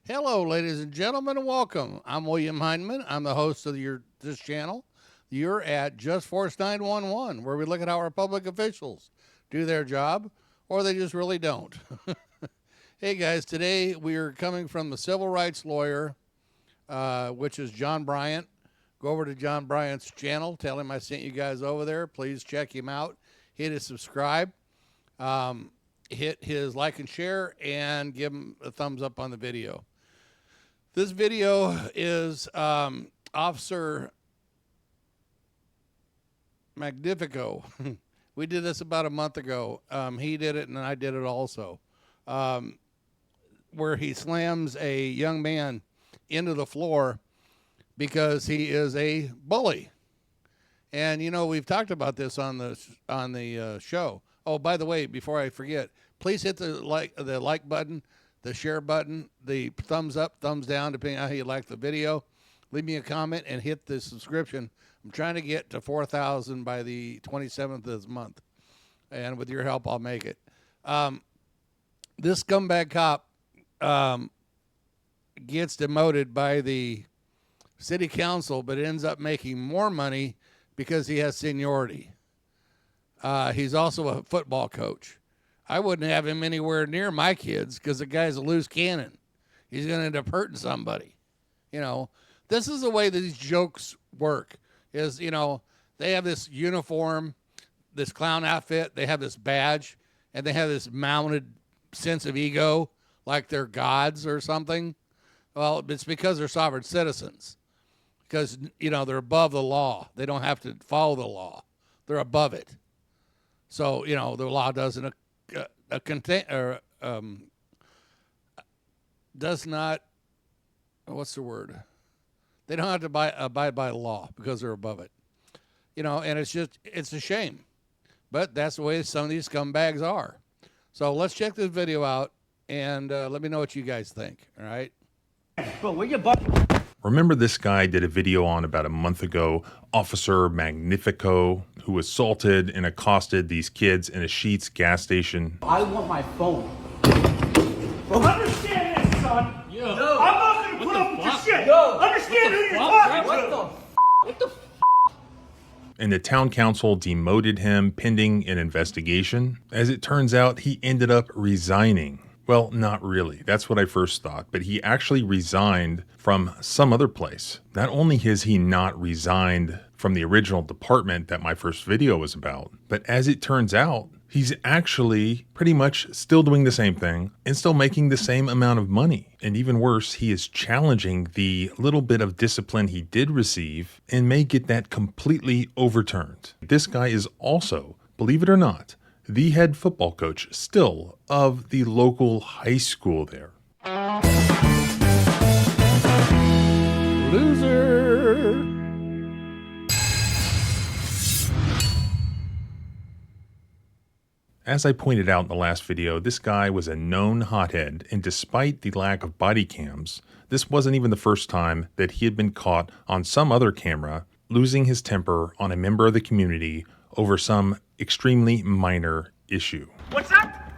Hello, ladies and gentlemen, and welcome. I'm William Heineman. I'm the host of this channel. You're at Just Force 911, where we look at how our public officials do their job, or they just really don't. Hey guys, today we are coming from the civil rights lawyer, which is John Bryant. Go over to John Bryant's channel. Tell him I sent you guys over there. Please check him out. Hit his subscribe. Hit his like and share, and give him a thumbs up on the video. This video is Officer Magnifico. We did this about a month ago. He did it, and I did it also, where he slams a young man into the floor because he is a bully. And you know, we've talked about this on the show. Oh, by the way, before I forget, please hit the like button, the share button, the thumbs up, thumbs down, depending on how you like the video. Leave me a comment and hit the subscription. I'm trying to get to 4,000 by the 27th of this month. And with your help, I'll make it. This scumbag cop gets demoted by the city council, but ends up making more money because he has seniority. He's also a football coach. I wouldn't have him anywhere near my kids because the guy's a loose cannon. He's going to end up hurting somebody. You know, this is the way these jokes work is, you know, they have this uniform, this clown outfit, they have this badge, and they have this mounted sense of ego like they're gods or something. Well, it's because they're sovereign citizens. Because, you know, they're above the law. They don't have to follow the law. They're above it. So, you know, the law doesn't does not, what's the word? They don't have to abide by the law because they're above it. You know, and it's a shame. But that's the way some of these scumbags are. So let's check this video out and let me know what you guys think, all right? Bro, where your butt? Remember this guy did a video on about a month ago, Officer Magnifico, who assaulted and accosted these kids in a Sheetz gas station. I want my phone. Bro, understand this, son. Yo. I'm not gonna put up with your shit. Yo. Understand who you're talking to. What the And the town council demoted him pending an investigation. As it turns out, he ended up resigning. Well, not really. That's what I first thought. But he actually resigned from some other place. Not only has he not resigned from the original department that my first video was about, but as it turns out, he's actually pretty much still doing the same thing and still making the same amount of money. And even worse, he is challenging the little bit of discipline he did receive and may get that completely overturned. This guy is also, believe it or not, the head football coach still of the local high school there. Loser. As I pointed out in the last video, this guy was a known hothead, and despite the lack of body cams, this wasn't even the first time that he had been caught on some other camera losing his temper on a member of the community over some extremely minor issue. What's that?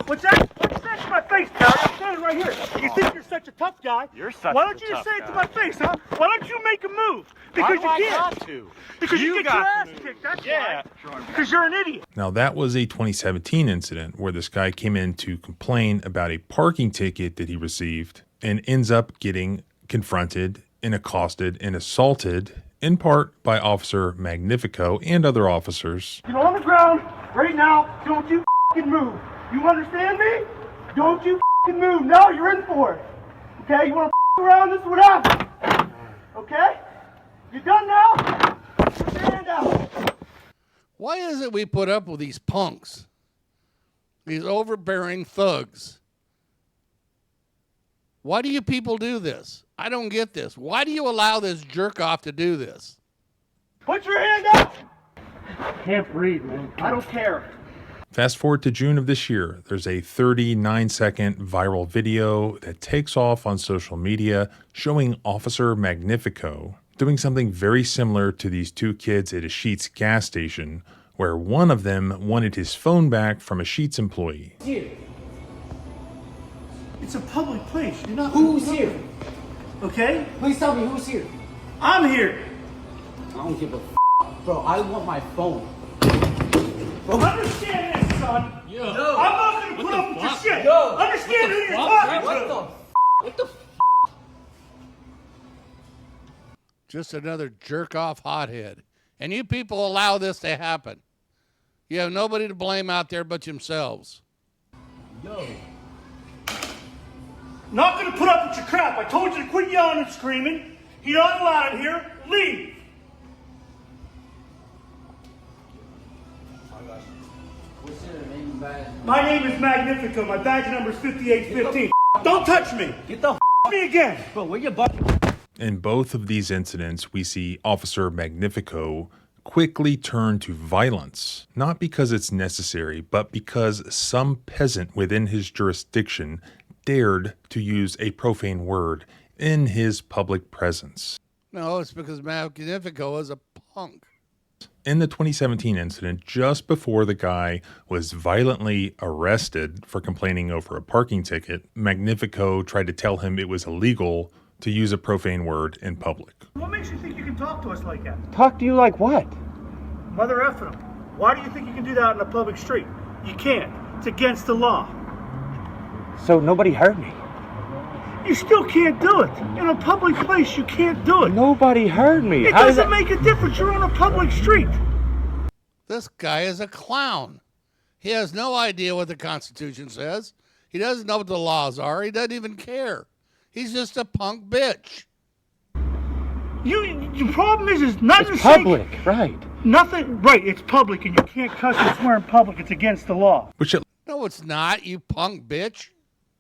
What's that? What's that to my face, Barry? I'm standing right here. You think you're such a tough guy? You're such Why don't a you tough say it guy. to my face, huh? Why don't you make a move? Because Why do you I can't. got to? Because you get your got ass to move. kicked. That's Yeah. why. Because you're an idiot. Now that was a 2017 incident where this guy came in to complain about a parking ticket that he received and ends up getting confronted and accosted and assaulted in part by Officer Magnifico and other officers. Get on the ground right now. Don't you f***ing move. You understand me? Don't you f***ing move. No, you're in for it. Okay? You want to f*** around? This is what happens. Okay? You done now? Put your hand out. Why is it we put up with these punks? These overbearing thugs? Why do you people do this? I don't get this. Why do you allow this jerk off to do this? Put your hand out. Can't breathe, man. I don't care. Fast forward to June of this year, there's a 39-second viral video that takes off on social media showing Officer Magnifico doing something very similar to these two kids at a Sheetz gas station, where one of them wanted his phone back from a Sheetz employee. Here. It's a public place. You're not. Who's here? Okay? Please tell me who's here. I'm here. I don't give a bro. I want my phone. Bro, understand this, son. Yo. I'm not gonna put up with your shit. Yo. Understand who you're talking to. What the Just another jerk off hothead. And you people allow this to happen. You have nobody to blame out there but yourselves. Yo. Not gonna put up with your crap. I told you to quit yelling and screaming. You're not allowed in here. Leave. What's your name, badge? My name is Magnifico. My badge number is 5815. Don't touch me. Get the Me again. bro. Where your butt? In both of these incidents, we see Officer Magnifico quickly turn to violence, not because it's necessary, but because some peasant within his jurisdiction dared to use a profane word in his public presence. No, it's because Magnifico is a punk. In the 2017 incident, just before the guy was violently arrested for complaining over a parking ticket, Magnifico tried to tell him it was illegal to use a profane word in public. What makes you think you can talk to us like that? Talk to you like what? Mother effing them. Why do you think you can do that in a public street? You can't. It's against the law. So nobody heard me. You still can't do it. In a public place, you can't do it. Nobody heard me. It How does doesn't that- make a difference. You're on a public street. This guy is a clown. He has no idea what the Constitution says. He doesn't know what the laws are. He doesn't even care. He's just a punk bitch. Your problem is nothing. It's public, right? Nothing. Right. It's public, and you can't cuss and swear in public. It's against the law. Which, at No, it's not, you punk bitch.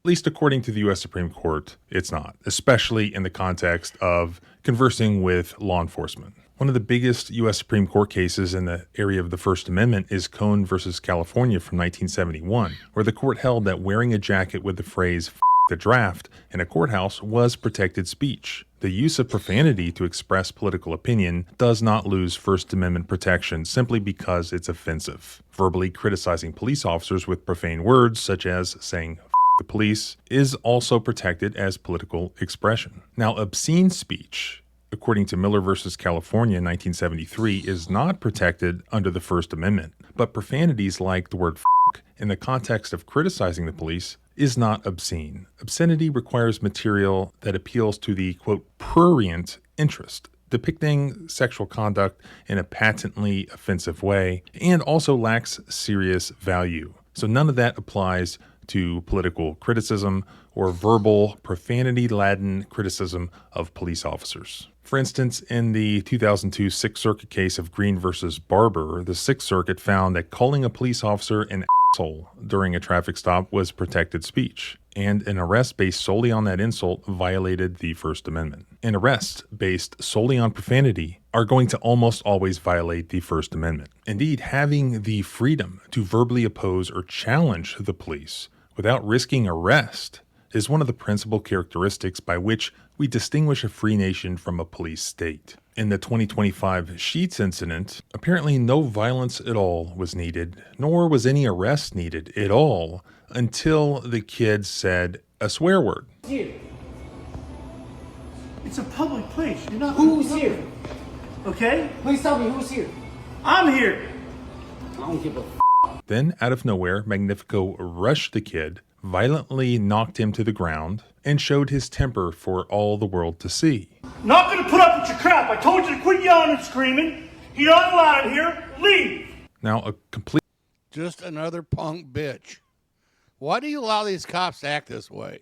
least according to the U.S. Supreme Court, it's not, especially in the context of conversing with law enforcement. One of the biggest U.S. Supreme Court cases in the area of the First Amendment is Cone versus California from 1971, where the court held that wearing a jacket with the phrase "F the draft" in a courthouse was protected speech. The use of profanity to express political opinion does not lose First Amendment protection simply because it's offensive. Verbally criticizing police officers with profane words, such as saying "F the police," is also protected as political expression. Now, obscene speech, according to Miller versus California in 1973, is not protected under the First Amendment, but profanities like the word "f*** in the context of criticizing the police is not obscene. Obscenity requires material that appeals to the, quote, prurient interest, depicting sexual conduct in a patently offensive way, and also lacks serious value. So none of that applies to political criticism or verbal profanity-laden criticism of police officers. For instance, in the 2002 Sixth Circuit case of Green versus Barber, the Sixth Circuit found that calling a police officer an asshole during a traffic stop was protected speech, and an arrest based solely on that insult violated the First Amendment. And arrests based solely on profanity are going to almost always violate the First Amendment. Indeed, having the freedom to verbally oppose or challenge the police without risking arrest is one of the principal characteristics by which we distinguish a free nation from a police state. In the 2025 Sheetz incident, apparently no violence at all was needed, nor was any arrest needed at all until the kid said a swear word. Here. It's a public place. You're not. Who's here? Okay? Please tell me who's here. I'm here. I don't give a Then, out of nowhere, Magnifico rushed the kid, violently knocked him to the ground, and showed his temper for all the world to see. Not gonna put up with your crap. I told you to quit yelling and screaming. You're not allowed in here. Leave. Now, a complete Just another punk bitch. Why do you allow these cops to act this way?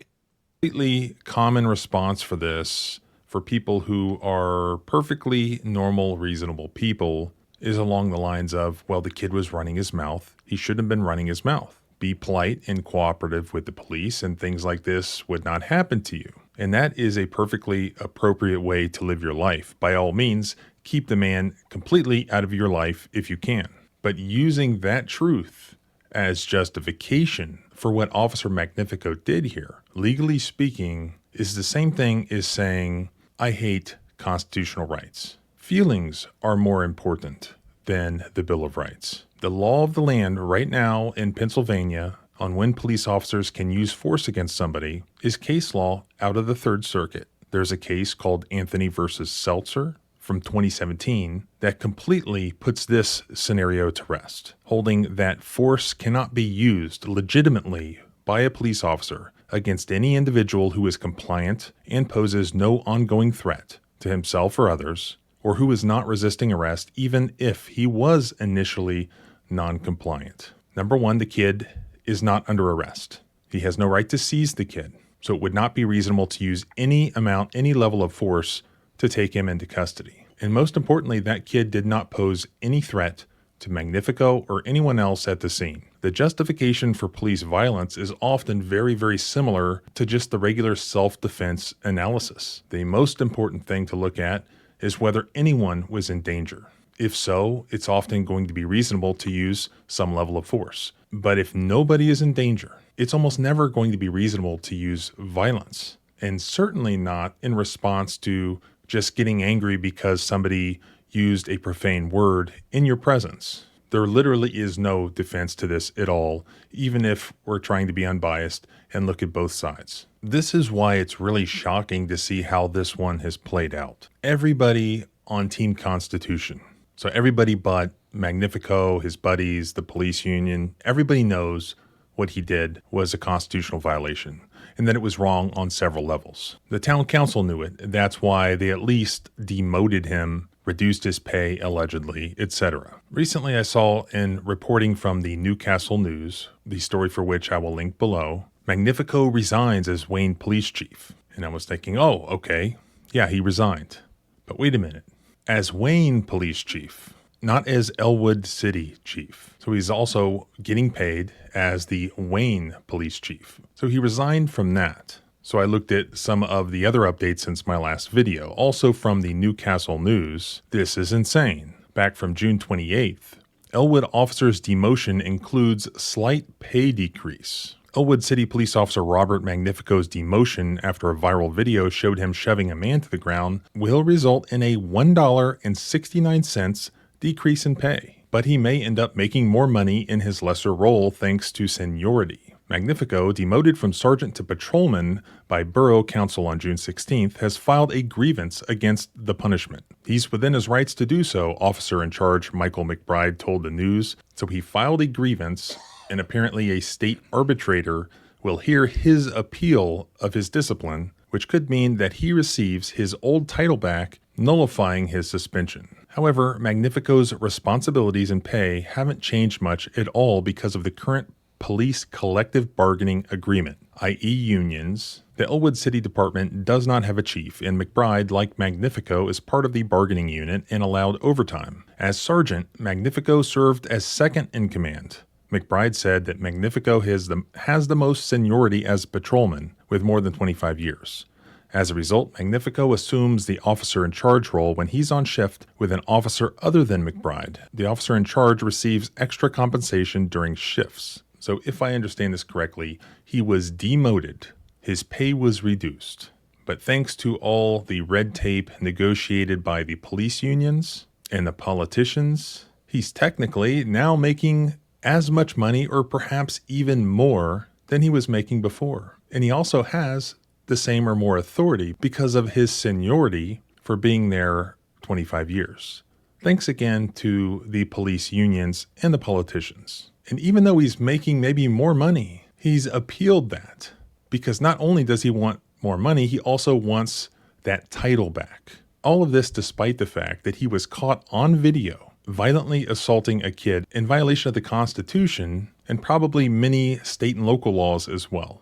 completely common response for this, for people who are perfectly normal, reasonable people, is along the lines of, well, the kid was running his mouth. He shouldn't have been running his mouth. Be polite and cooperative with the police, and things like this would not happen to you. And that is a perfectly appropriate way to live your life. By all means, keep the man completely out of your life if you can. But using that truth as justification for what Officer Magnifico did here, legally speaking, is the same thing as saying, I hate constitutional rights. Feelings are more important than the Bill of Rights. The law of the land right now in Pennsylvania on when police officers can use force against somebody is case law out of the Third Circuit. There's a case called Anthony versus Seltzer from 2017 that completely puts this scenario to rest, holding that force cannot be used legitimately by a police officer against any individual who is compliant and poses no ongoing threat to himself or others, or who is not resisting arrest even if he was initially non-compliant. Number one, the kid is not under arrest. He has no right to seize the kid, so it would not be reasonable to use any amount, any level of force to take him into custody. And most importantly, that kid did not pose any threat to Magnifico or anyone else at the scene. The justification for police violence is often very, very similar to just the regular self-defense analysis. The most important thing to look at is whether anyone was in danger. If so, it's often going to be reasonable to use some level of force. But if nobody is in danger, it's almost never going to be reasonable to use violence, and certainly not in response to just getting angry because somebody used a profane word in your presence. There literally is no defense to this at all, even if we're trying to be unbiased and look at both sides. This is why it's really shocking to see how this one has played out. Everybody on Team Constitution, so everybody but Magnifico, his buddies, the police union, everybody knows what he did was a constitutional violation and that it was wrong on several levels. The town council knew it. That's why they at least demoted him, reduced his pay allegedly, etc. Recently, I saw in reporting from the Newcastle News, the story for which I will link below, Magnifico resigns as Wayne police chief. And I was thinking, oh, okay, yeah, he resigned. But wait a minute. As Wayne police chief, not as Elwood City chief. So he's also getting paid as the Wayne police chief. So he resigned from that. So I looked at some of the other updates since my last video, also from the Newcastle News. This is insane. Back from June 28th, Elwood officer's demotion includes slight pay decrease. Elwood City Police Officer Robert Magnifico's demotion after a viral video showed him shoving a man to the ground will result in a $1.69 decrease in pay, but he may end up making more money in his lesser role thanks to seniority. Magnifico, demoted from sergeant to patrolman by Borough Council on June 16th, has filed a grievance against the punishment. He's within his rights to do so, officer in charge Michael McBride told the news. So he filed a grievance, and apparently a state arbitrator will hear his appeal of his discipline, which could mean that he receives his old title back, nullifying his suspension. However, Magnifico's responsibilities and pay haven't changed much at all because of the current police collective bargaining agreement, i.e. unions. The Elwood City Department does not have a chief, and McBride, like Magnifico, is part of the bargaining unit and allowed overtime. As sergeant, Magnifico served as second in command. McBride said that Magnifico has the most seniority as a patrolman, with more than 25 years. As a result, Magnifico assumes the officer in charge role when he's on shift with an officer other than McBride. The officer in charge receives extra compensation during shifts. So if I understand this correctly, he was demoted. His pay was reduced. But thanks to all the red tape negotiated by the police unions and the politicians, he's technically now making as much money or perhaps even more than he was making before. And he also has the same or more authority because of his seniority for being there 25 years. Thanks again to the police unions and the politicians. And even though he's making maybe more money, he's appealed that because not only does he want more money, he also wants that title back. All of this despite the fact that he was caught on video violently assaulting a kid in violation of the Constitution and probably many state and local laws as well.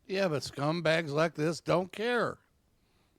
Yeah, but scumbags like this don't care.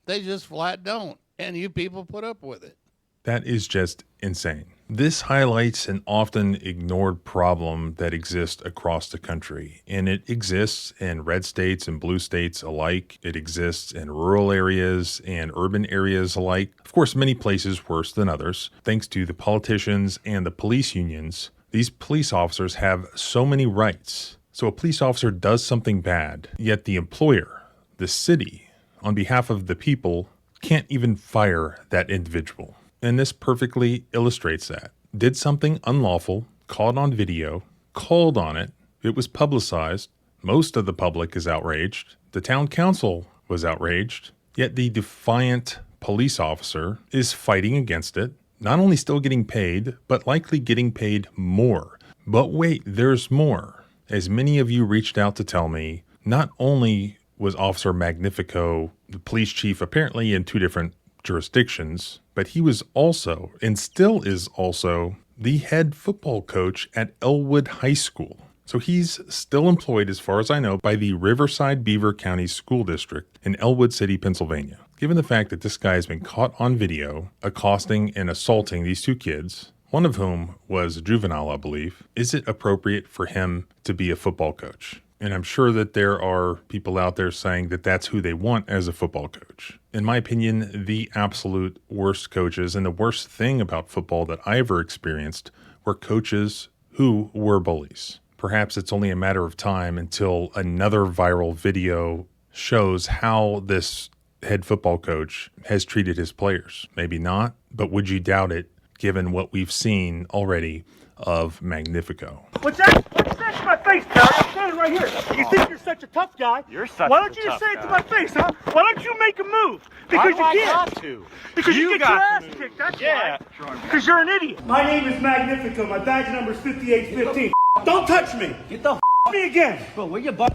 They just flat don't. And you people put up with it. That is just insane. This highlights an often ignored problem that exists across the country, and it exists in red states and blue states alike. It exists in rural areas and urban areas alike. Of course, many places worse than others. Thanks to the politicians and the police unions, these police officers have so many rights. So a police officer does something bad, yet the employer, the city, on behalf of the people, can't even fire that individual. And this perfectly illustrates that. Did something unlawful, caught on video, called on it, It was publicized. Most of the public is outraged. The town council was outraged. Yet the defiant police officer is fighting against it, not only still getting paid, but likely getting paid more. But wait, there's more. As many of you reached out to tell me, not only was Officer Magnifico the police chief apparently in 2 different jurisdictions, but he was also, and still is also, the head football coach at Elwood High School. So he's still employed, as far as I know, by the Riverside Beaver County School District in Elwood City, Pennsylvania. Given the fact that this guy has been caught on video accosting and assaulting these 2 kids, one of whom was a juvenile, I believe, is it appropriate for him to be a football coach? And I'm sure that there are people out there saying that that's who they want as a football coach. In my opinion, the absolute worst coaches and the worst thing about football that I ever experienced were coaches who were bullies. Perhaps it's only a matter of time until another viral video shows how this head football coach has treated his players. Maybe not, but would you doubt it given what we've seen already of Magnifico? What's that? What's that to my face, Barry? I'm standing right here. You think you're such a tough guy? You're such Why don't a you just tough say it to guy. my face, huh? Why don't you make a move? Because Why do you I can't. got to? Because you get your got ass to move. kicked, that's Yeah. why. Because you're an idiot. My name is Magnifico. My badge number is 5815. Don't touch me. Get the Me again. bro, where your butt?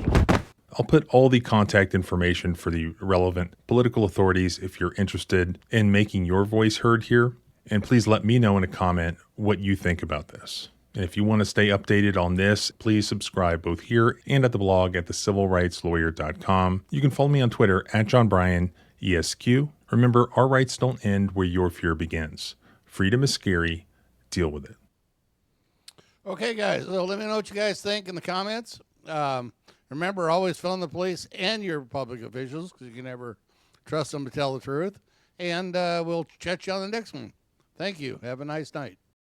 I'll put all the contact information for the relevant political authorities if you're interested in making your voice heard here. And please let me know in a comment what you think about this. And if you want to stay updated on this, please subscribe both here and at the blog at thecivilrightslawyer.com. You can follow me on Twitter at JohnBryanESQ. Remember, our rights don't end where your fear begins. Freedom is scary. Deal with it. Okay, guys. So let me know what you guys think in the comments. Remember, always phone the police and your public officials because you can never trust them to tell the truth. And we'll chat you on the next one. Thank you. Have a nice night.